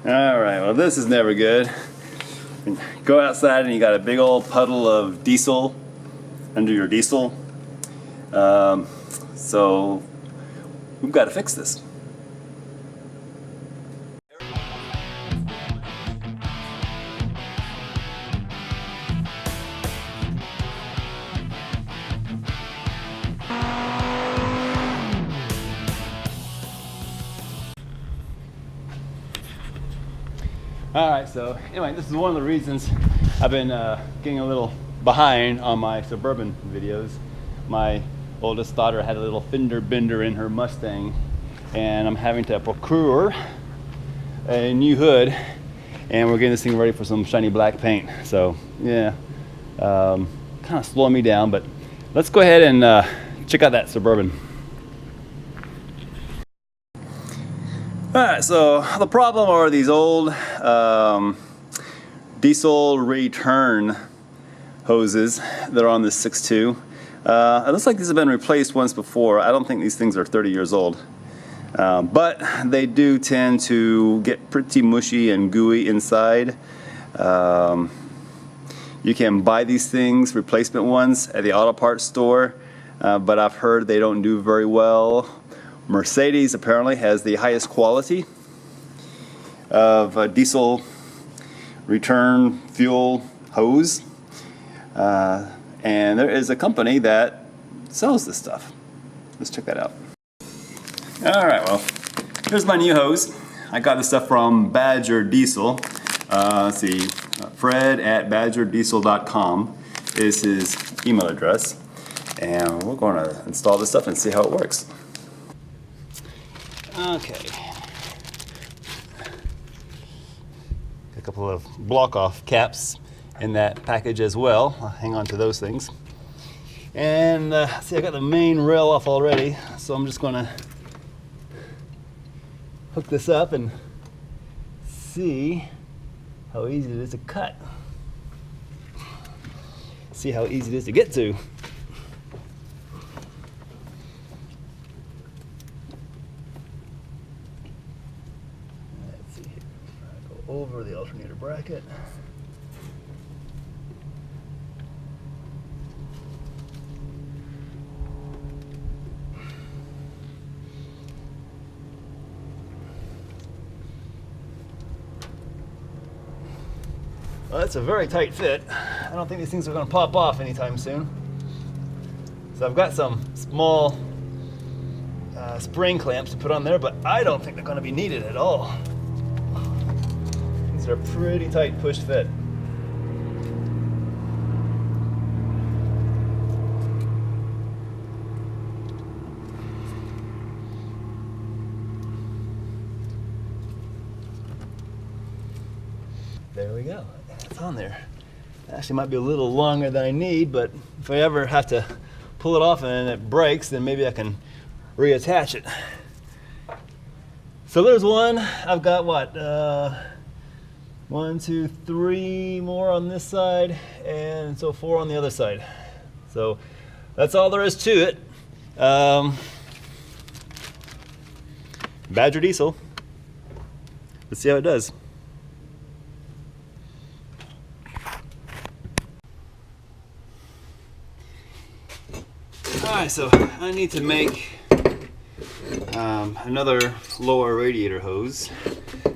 Alright, well this is never good. Go outside and you got a big old puddle of diesel under your diesel. So we've got to fix this. Alright, so anyway, this is one of the reasons I've been getting a little behind on my Suburban videos. My oldest daughter had a little fender bender in her Mustang, and I'm having to procure a new hood, and we're getting this thing ready for some shiny black paint. So yeah, kind of slowing me down, but let's go ahead and check out that Suburban. Alright, so the problem are these old diesel return hoses that are on this 6.2. It looks like these have been replaced once before. I don't think these things are 30 years old. But they do tend to get pretty mushy and gooey inside. You can buy these things, replacement ones, at the auto parts store, but I've heard they don't do very well. Mercedes apparently has the highest quality of diesel return fuel hose, and there is a company that sells this stuff. Let's check that out. Alright, well, here's my new hose. I got this stuff from Badger Diesel. Let's see, Fred@badgerdiesel.com is his email address, and we're going to install this stuff and see how it works. Okay. A couple of block-off caps in that package as well. I'll hang on to those things. And see, I got the main rail off already, so I'm just going to hook this up and see how easy it is to cut. See how easy it is to get to. Over the alternator bracket. Well, that's a very tight fit. I don't think these things are going to pop off anytime soon. So I've got some small spring clamps to put on there, but I don't think they're going to be needed at all. They're pretty tight push fit. There we go. It's on there. It actually might be a little longer than I need, but if I ever have to pull it off and it breaks, then maybe I can reattach it. So there's one. I've got what? 1, 2, 3 more on this side, and so 4 on the other side. So that's all there is to it. Badger Diesel. Let's see how it does. Alright, so I need to make another lower radiator hose,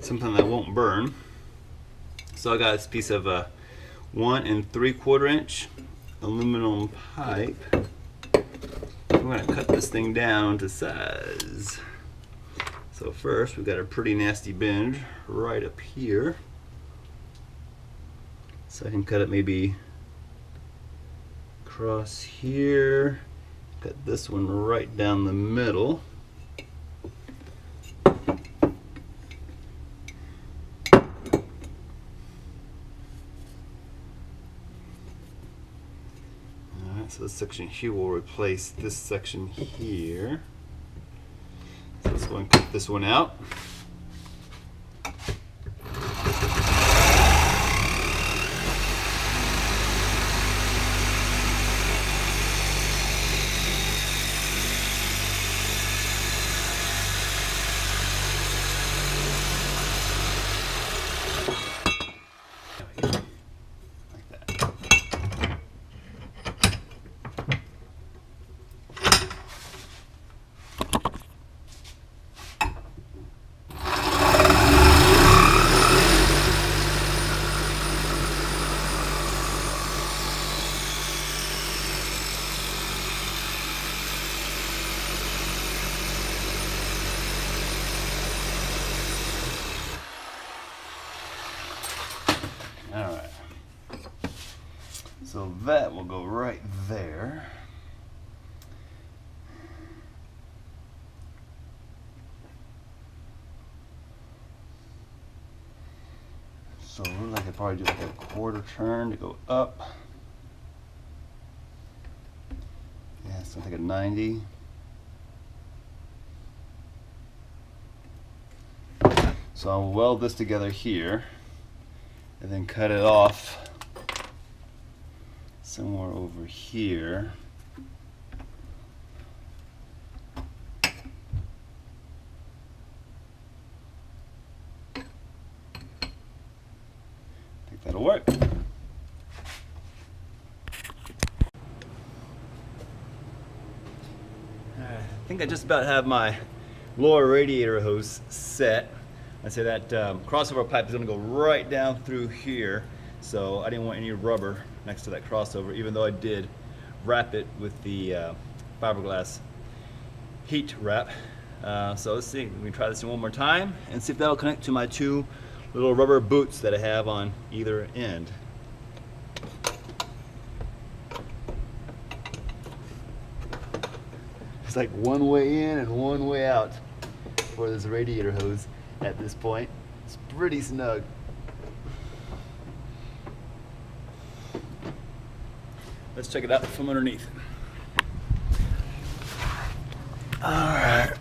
something that won't burn. So I got this piece of 1 3/4 inch aluminum pipe. I'm going to cut this thing down to size. So first we've got a pretty nasty bend right up here. So I can cut it maybe across here. Cut this one right down the middle. So this section here will replace this section here. So let's go and cut this one out. So that will go right there. So I could probably do like a quarter turn to go up. Yeah, so I think a 90. So I'll weld this together here and then cut it off somewhere over here. That'll work. I think I just about have my lower radiator hose set. I say that crossover pipe is going to go right down through here, so I didn't want any rubber next to that crossover, even though I did wrap it with the fiberglass heat wrap. So let's see, we can try this one more time and see if that'll connect to my two little rubber boots that I have on either end. It's like one way in and one way out for this radiator hose at this point. It's pretty snug. Let's check it out from underneath. All right.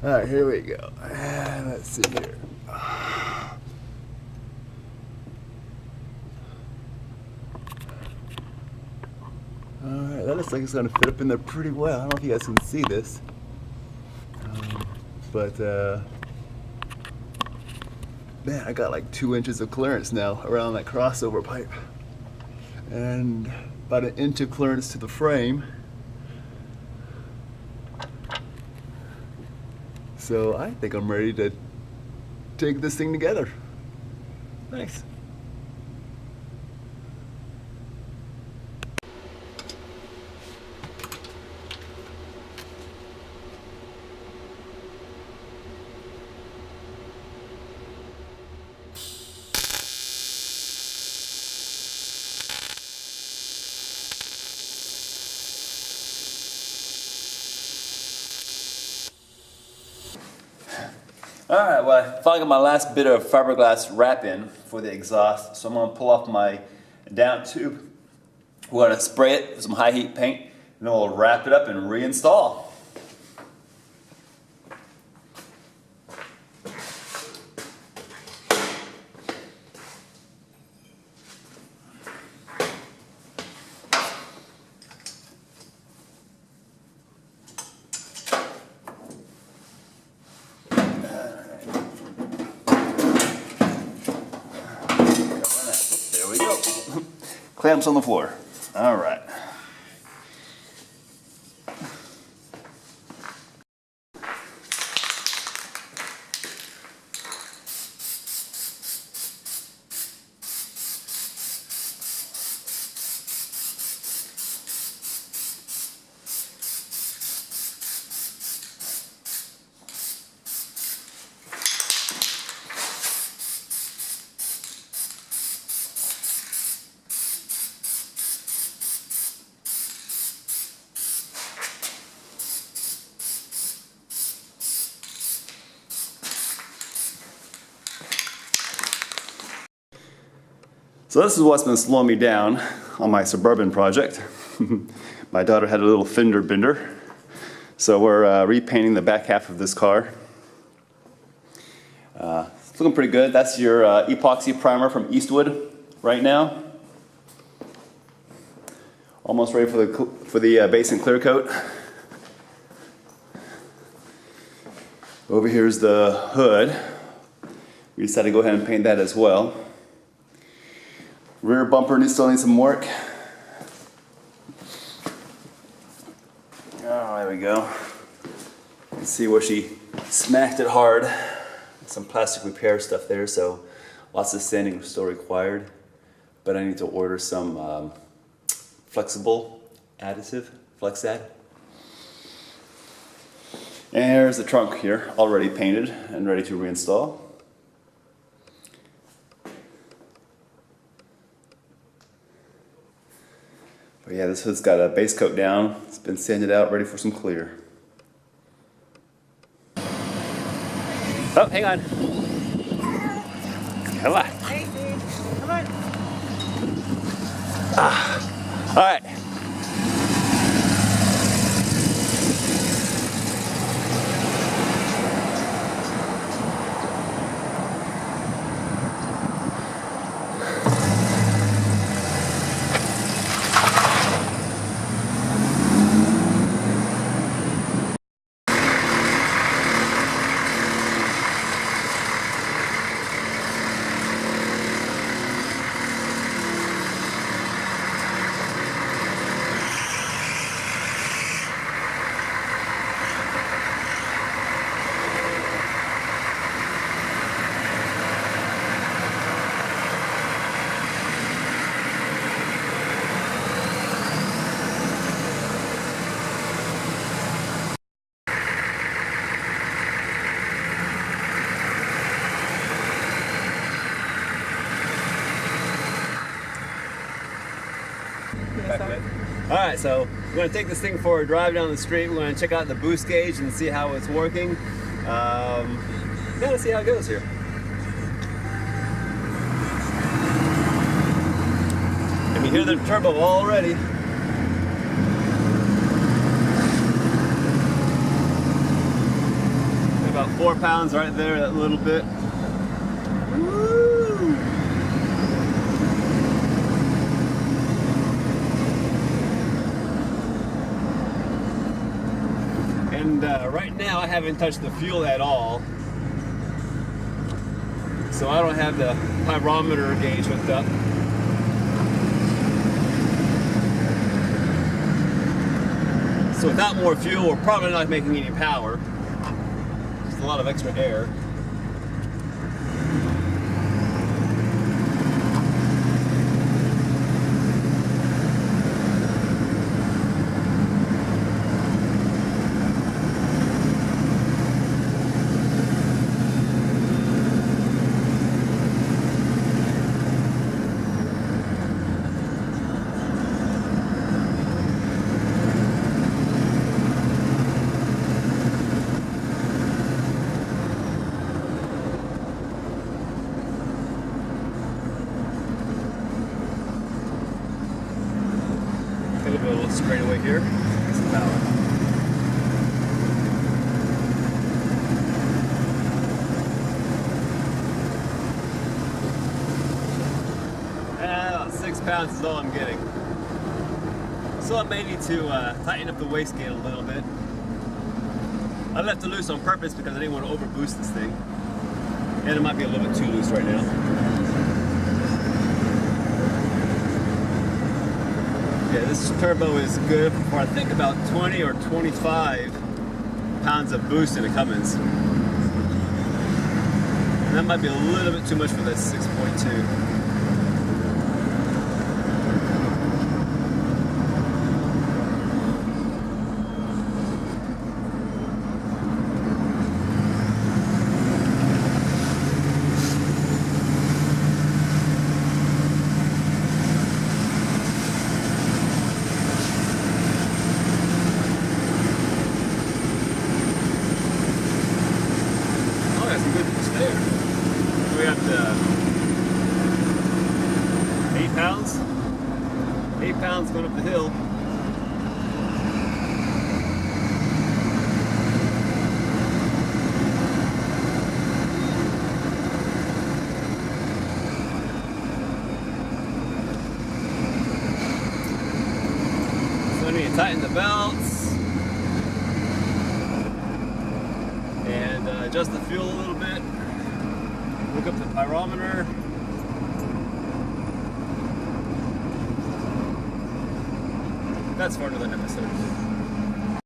All right, here we go. Let's see here. All right, that looks like it's gonna fit up in there pretty well. I don't know if you guys can see this, but man, I got like 2 inches of clearance now around that crossover pipe, and about 1 inch of clearance to the frame. So I think I'm ready to take this thing together. Thanks. Alright, well I finally got my last bit of fiberglass wrap in for the exhaust, so I'm going to pull off my down tube. We're going to spray it with some high heat paint, and then we'll wrap it up and reinstall. Clamps on the floor. All right. So this is what's been slowing me down on my Suburban project. My daughter had a little fender bender. So we're repainting the back half of this car. It's looking pretty good. That's your epoxy primer from Eastwood right now. Almost ready for the base and clear coat. Over here's the hood. We decided to go ahead and paint that as well. Rear bumper still needs some work. Oh, there we go. You can see where she smacked it hard. Some plastic repair stuff there, so lots of sanding still required. But I need to order some flexible additive, FlexAdd. And here's the trunk here, already painted and ready to reinstall. yeah, this hood's got a base coat down. It's been sanded out, ready for some clear. Oh, hang on. Come on. Hey, dude. Come on. All right. Alright, so we're going to take this thing for a drive down the street. We're going to check out the boost gauge and see how it's working. Let's see how it goes here. And you hear the turbo already. About 4 pounds right there, that little bit. Woo! And right now I haven't touched the fuel at all, so I don't have the pyrometer gauge hooked up. So without more fuel, we're probably not making any power. Just a lot of extra air. A little straight away here. Some power. About 6 pounds is all I'm getting. So I may need to tighten up the wastegate a little bit. I left it loose on purpose because I didn't want to over boost this thing. And it might be a little bit too loose right now. Yeah, this turbo is good for I think about 20 or 25 pounds of boost in a Cummins. And that might be a little bit too much for this 6.2. We got 8 pounds. 8 pounds going up the hill. So I need to tighten the belts and adjust the fuel a little bit. Hook up the pyrometer. That's for another episode.